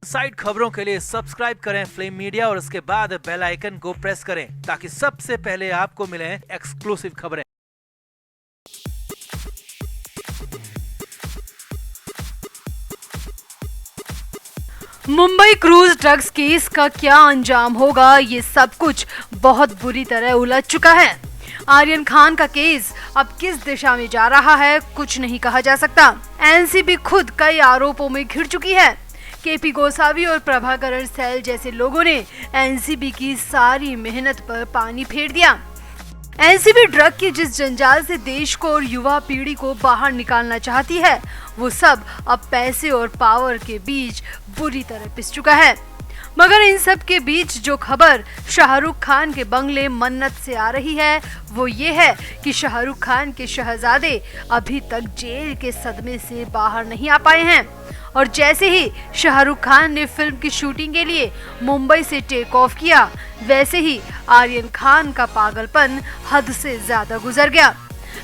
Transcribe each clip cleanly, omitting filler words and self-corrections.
Side खबरों के लिए सब्सक्राइब करें फ्लेम मीडिया और उसके बाद बेल आइकन को प्रेस करें ताकि सबसे पहले आपको मिले एक्सक्लूसिव खबरें। मुंबई क्रूज ड्रग्स केस का क्या अंजाम होगा, ये सब कुछ बहुत बुरी तरह उलझ चुका है। आर्यन खान का केस अब किस दिशा में जा रहा है, कुछ नहीं कहा जा सकता। एनसीबी खुद कई आरोपों में घिर चुकी है। केपी गोसावी और प्रभाकरण सैल जैसे लोगों ने एनसीबी की सारी मेहनत पर पानी फेर दिया। एनसीबी ड्रग की जिस जंजाल से देश को और युवा पीढ़ी को बाहर निकालना चाहती है, वो सब अब पैसे और पावर के बीच बुरी तरह पिस चुका है। मगर इन सब के बीच जो खबर शाहरुख खान के बंगले मन्नत से आ रही है, वो ये है कि शाहरुख खान के शहजादे अभी तक जेल के सदमे से बाहर नहीं आ पाए हैं। और जैसे ही शाहरुख खान ने फिल्म की शूटिंग के लिए मुंबई से टेक ऑफ किया, वैसे ही आर्यन खान का पागलपन हद से ज्यादा गुजर गया।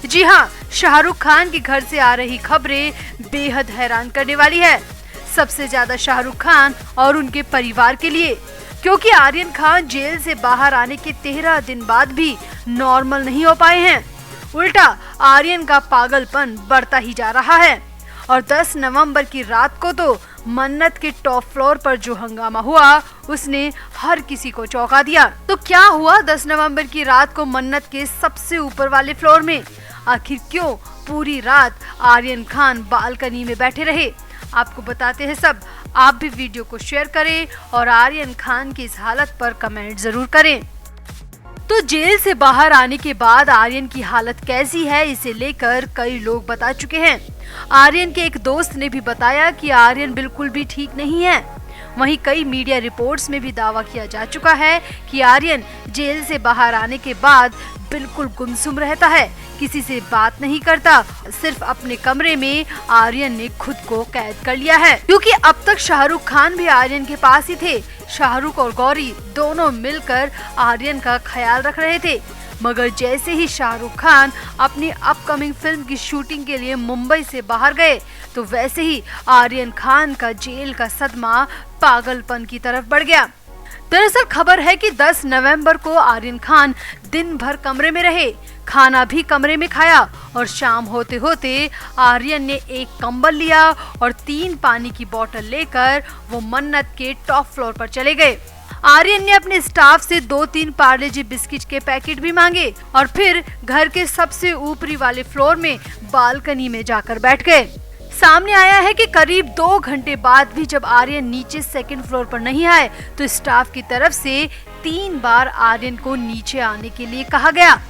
जी हाँ, शाहरुख खान के घर से आ रही खबरें बेहद हैरान करने वाली है, सबसे ज्यादा शाहरुख खान और उनके परिवार के लिए, क्योंकि आर्यन खान जेल से बाहर आने के 13 दिन बाद भी नॉर्मल नहीं हो पाए हैं। उल्टा आर्यन का पागलपन बढ़ता ही जा रहा है। और 10 नवंबर की रात को तो मन्नत के टॉप फ्लोर पर जो हंगामा हुआ, उसने हर किसी को चौंका दिया। तो क्या हुआ 10 नवंबर की रात को मन्नत के सबसे ऊपर वाले फ्लोर में? आखिर क्यों पूरी रात आर्यन खान बालकनी में बैठे रहे? आपको बताते हैं सब। आप भी वीडियो को शेयर करें और आर्यन खान की इस हालत पर कमेंट जरूर करें। तो जेल से बाहर आने के बाद आर्यन की हालत कैसी है, इसे लेकर कई लोग बता चुके हैं। आर्यन के एक दोस्त ने भी बताया कि आर्यन बिल्कुल भी ठीक नहीं है। वहीं कई मीडिया रिपोर्ट्स में भी दावा किया जा चुका है कि आर्यन जेल से बाहर आने के बाद बिल्कुल गुमसुम रहता है, किसी से बात नहीं करता। सिर्फ अपने कमरे में आर्यन ने खुद को कैद कर लिया है, क्योंकि अब तक शाहरुख खान भी आर्यन के पास ही थे। शाहरुख और गौरी दोनों मिलकर आर्यन का ख्याल रख रहे थे। मगर जैसे ही शाहरुख खान अपनी अपकमिंग फिल्म की शूटिंग के लिए मुंबई से बाहर गए, तो वैसे ही आर्यन खान का जेल का सदमा पागलपन की तरफ बढ़ गया। दरअसल खबर है कि 10 नवंबर को आर्यन खान दिन भर कमरे में रहे, खाना भी कमरे में खाया और शाम होते होते आर्यन ने एक कंबल लिया और 3 पानी की बोतल लेकर वो मन्नत के टॉप फ्लोर पर चले गए। आर्यन ने अपने स्टाफ से 2-3 पार्ले जी बिस्किट के पैकेट भी मांगे और फिर घर के सबसे ऊपरी वाले फ्लोर में बालकनी में जाकर बैठ गए। सामने आया है कि करीब 2 घंटे बाद भी जब आर्यन नीचे सेकंड फ्लोर पर नहीं आए, तो स्टाफ की तरफ से 3 बार आर्यन को नीचे आने के लिए कहा गया।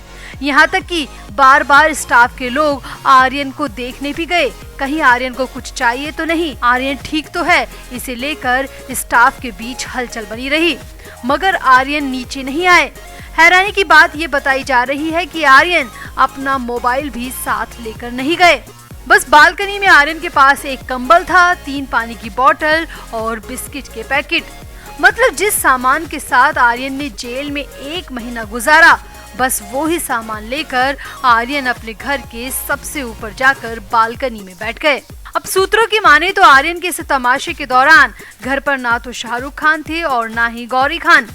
यहाँ तक कि बार बार स्टाफ के लोग आर्यन को देखने भी गए, कहीं आर्यन को कुछ चाहिए तो नहीं, आर्यन ठीक तो है, इसे लेकर स्टाफ के बीच हलचल बनी रही। मगर आर्यन नीचे नहीं आए। हैरानी की बात ये बताई जा रही है कि आर्यन अपना मोबाइल भी साथ लेकर नहीं गए। बस बालकनी में आर्यन के पास एक कंबल था, 3 पानी की बोतल और बिस्किट के पैकेट। मतलब जिस सामान के साथ आर्यन ने जेल में 1 महीना गुजारा, बस वो ही सामान लेकर आर्यन अपने घर के सबसे ऊपर जाकर बालकनी में बैठ गए। अब सूत्रों की माने तो आर्यन के इस तमाशे के दौरान घर पर ना तो शाहरुख खान थे और ना ही गौरी खान।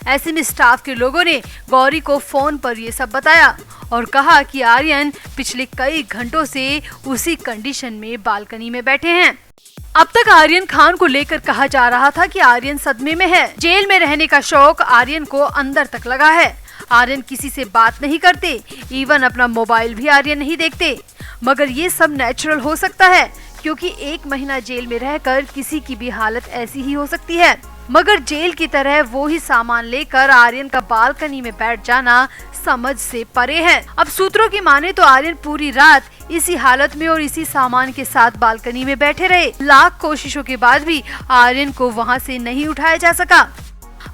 ऐसे में स्टाफ के लोगों ने गौरी को फोन पर ये सब बताया और कहा कि आर्यन पिछले कई घंटों से उसी कंडीशन में बालकनी में बैठे हैं। अब तक आर्यन खान को लेकर कहा जा रहा था कि आर्यन सदमे में है। जेल में रहने का शौक आर्यन को अंदर तक लगा है। आर्यन किसी से बात नहीं करते, इवन अपना मोबाइल भी आर्यन नहीं देखते। मगर ये सब नेचुरल हो सकता है, क्योंकि 1 महीना जेल में रहकर किसी की भी हालत ऐसी ही हो सकती है। मगर जेल की तरह वो ही सामान लेकर आर्यन का बालकनी में बैठ जाना समझ से परे है। अब सूत्रों की माने तो आर्यन पूरी रात इसी हालत में और इसी सामान के साथ बालकनी में बैठे रहे। लाख कोशिशों के बाद भी आर्यन को वहां से नहीं उठाया जा सका।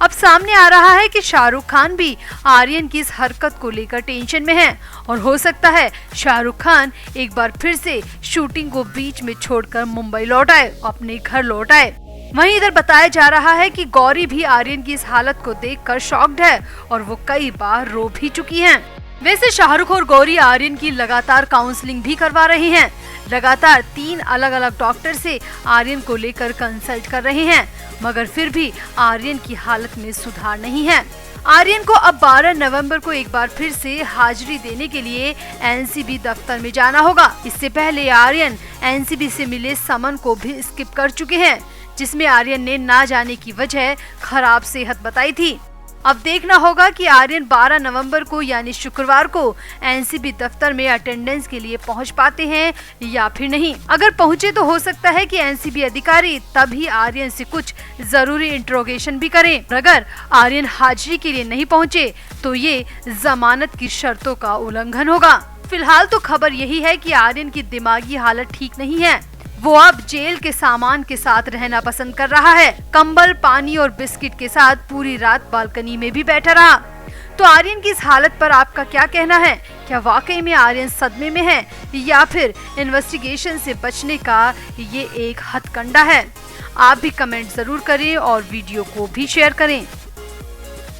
अब सामने आ रहा है कि शाहरुख खान भी आर्यन की इस हरकत को लेकर टेंशन में है और हो सकता है शाहरुख खान एक बार फिर से शूटिंग को बीच में छोड़कर मुंबई लौट आए, अपने घर लौट आए। वहीं इधर बताया जा रहा है कि गौरी भी आर्यन की इस हालत को देखकर शॉक्ड है और वो कई बार रो भी चुकी हैं। वैसे शाहरुख और गौरी आर्यन की लगातार काउंसलिंग भी करवा रहे हैं। लगातार 3 अलग अलग डॉक्टर से आर्यन को लेकर कंसल्ट कर रहे हैं, मगर फिर भी आर्यन की हालत में सुधार नहीं है। आर्यन को अब 12 नवंबर को एक बार फिर से हाजिरी देने के लिए एनसीबी दफ्तर में जाना होगा। इससे पहले आर्यन एनसीबी से मिले समन को भी स्किप कर चुके हैं, जिसमें आर्यन ने ना जाने की वजह खराब सेहत बताई थी। अब देखना होगा कि आर्यन 12 नवंबर को यानी शुक्रवार को एनसीबी दफ्तर में अटेंडेंस के लिए पहुंच पाते हैं या फिर नहीं। अगर पहुंचे तो हो सकता है कि एनसीबी अधिकारी तभी आर्यन से कुछ जरूरी इंट्रोगेशन भी करें। अगर आर्यन हाजिरी के लिए नहीं पहुंचे तो ये जमानत की शर्तों का उल्लंघन होगा। फिलहाल तो खबर यही है कि आर्यन की दिमागी हालत ठीक नहीं है। वो अब जेल के सामान के साथ रहना पसंद कर रहा है। कंबल, पानी और बिस्किट के साथ पूरी रात बालकनी में भी बैठा रहा। तो आर्यन की इस हालत पर आपका क्या कहना है? क्या वाकई में आर्यन सदमे में है या फिर इन्वेस्टिगेशन से बचने का ये एक हथकंडा है? आप भी कमेंट जरूर करें और वीडियो को भी शेयर करें।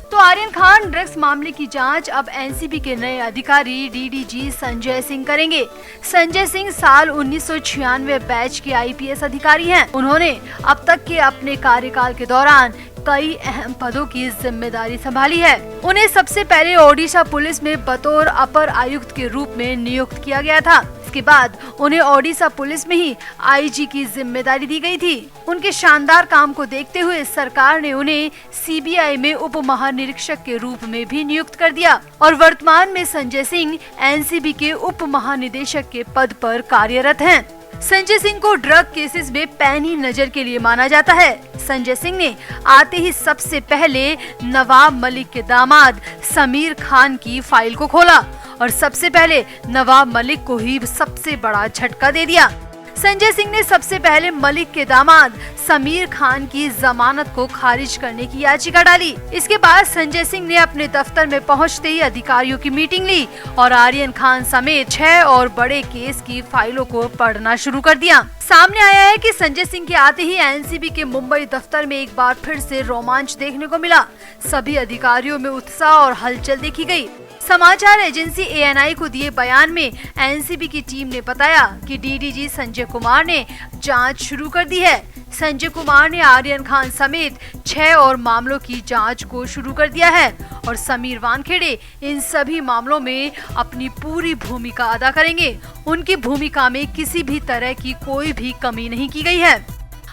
तो आर्यन खान ड्रग्स मामले की जांच अब एनसीबी के नए अधिकारी डीडीजी संजय सिंह करेंगे। संजय सिंह साल 1996 बैच के आईपीएस अधिकारी हैं। उन्होंने अब तक के अपने कार्यकाल के दौरान कई अहम पदों की जिम्मेदारी संभाली है। उन्हें सबसे पहले ओडिशा पुलिस में बतौर अपर आयुक्त के रूप में नियुक्त किया गया था। इसके बाद उन्हें ओडिशा पुलिस में ही आईजी की जिम्मेदारी दी गई थी। उनके शानदार काम को देखते हुए सरकार ने उन्हें सीबीआई में उप महानिरीक्षक के रूप में भी नियुक्त कर दिया और वर्तमान में संजय सिंह एनसीबी के उप महानिदेशक के पद पर कार्यरत हैं। संजय सिंह को ड्रग केसेस में पैनी नजर के लिए माना जाता है। संजय सिंह ने आते ही सबसे पहले नवाब मलिक के दामाद समीर खान की फाइल को खोला और सबसे पहले नवाब मलिक को ही सबसे बड़ा झटका दे दिया। संजय सिंह ने सबसे पहले मलिक के दामाद समीर खान की जमानत को खारिज करने की याचिका डाली। इसके बाद संजय सिंह ने अपने दफ्तर में पहुंचते ही अधिकारियों की मीटिंग ली और आर्यन खान समेत 6 और बड़े केस की फाइलों को पढ़ना शुरू कर दिया। सामने आया है कि संजय सिंह के आते ही एनसीबी के मुंबई दफ्तर में एक बार फिर से रोमांच देखने को मिला। सभी अधिकारियों में उत्साह और हलचल देखी गई। समाचार एजेंसी एएनआई को दिए बयान में एनसीबी की टीम ने बताया कि डीडीजी संजय कुमार ने जांच शुरू कर दी है। संजय कुमार ने आर्यन खान समेत 6 और मामलों की जांच को शुरू कर दिया है और समीर वानखेड़े इन सभी मामलों में अपनी पूरी भूमिका अदा करेंगे। उनकी भूमिका में किसी भी तरह की कोई भी कमी नहीं की गई है।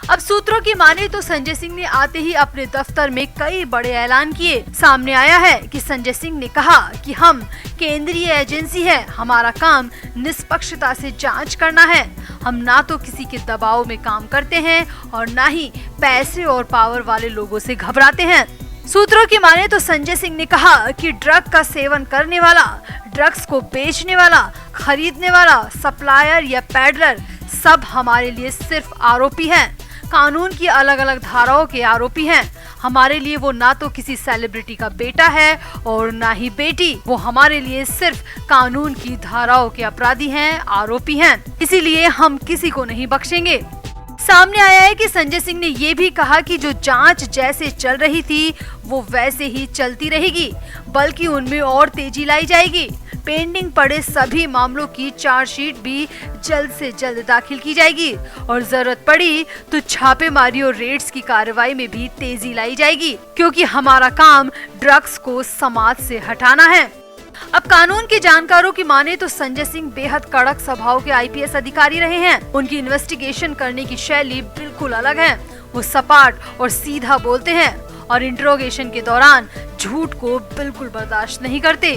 अब सूत्रों की माने तो संजय सिंह ने आते ही अपने दफ्तर में कई बड़े ऐलान किए। सामने आया है कि संजय सिंह ने कहा कि हम केंद्रीय एजेंसी है, हमारा काम निष्पक्षता से जांच करना है। हम ना तो किसी के दबाव में काम करते हैं और ना ही पैसे और पावर वाले लोगों से घबराते हैं। सूत्रों की माने तो संजय सिंह ने कहा कि ड्रग का सेवन करने वाला, ड्रग्स को बेचने वाला, खरीदने वाला, सप्लायर या पैडलर सब हमारे लिए सिर्फ आरोपी हैं। कानून की अलग अलग धाराओं के आरोपी हैं। हमारे लिए वो ना तो किसी सेलिब्रिटी का बेटा है और ना ही बेटी। वो हमारे लिए सिर्फ कानून की धाराओं के अपराधी हैं, आरोपी हैं। इसीलिए हम किसी को नहीं बख्शेंगे। सामने आया है कि संजय सिंह ने ये भी कहा कि जो जांच जैसे चल रही थी वो वैसे ही चलती रहेगी, बल्कि उनमें और तेजी लाई जाएगी। पेंडिंग पड़े सभी मामलों की चार्जशीट भी जल्द से जल्द दाखिल की जाएगी और जरूरत पड़ी तो छापेमारी और रेड्स की कार्रवाई में भी तेजी लाई जाएगी, क्योंकि हमारा काम ड्रग्स को समाज से हटाना है। अब कानून के जानकारों की माने तो संजय सिंह बेहद कड़क स्वभाव के आईपीएस अधिकारी रहे हैं। उनकी इन्वेस्टिगेशन करने की शैली बिल्कुल अलग है। वो सपाट और सीधा बोलते हैं और इंट्रोगेशन के दौरान झूठ को बिल्कुल बर्दाश्त नहीं करते।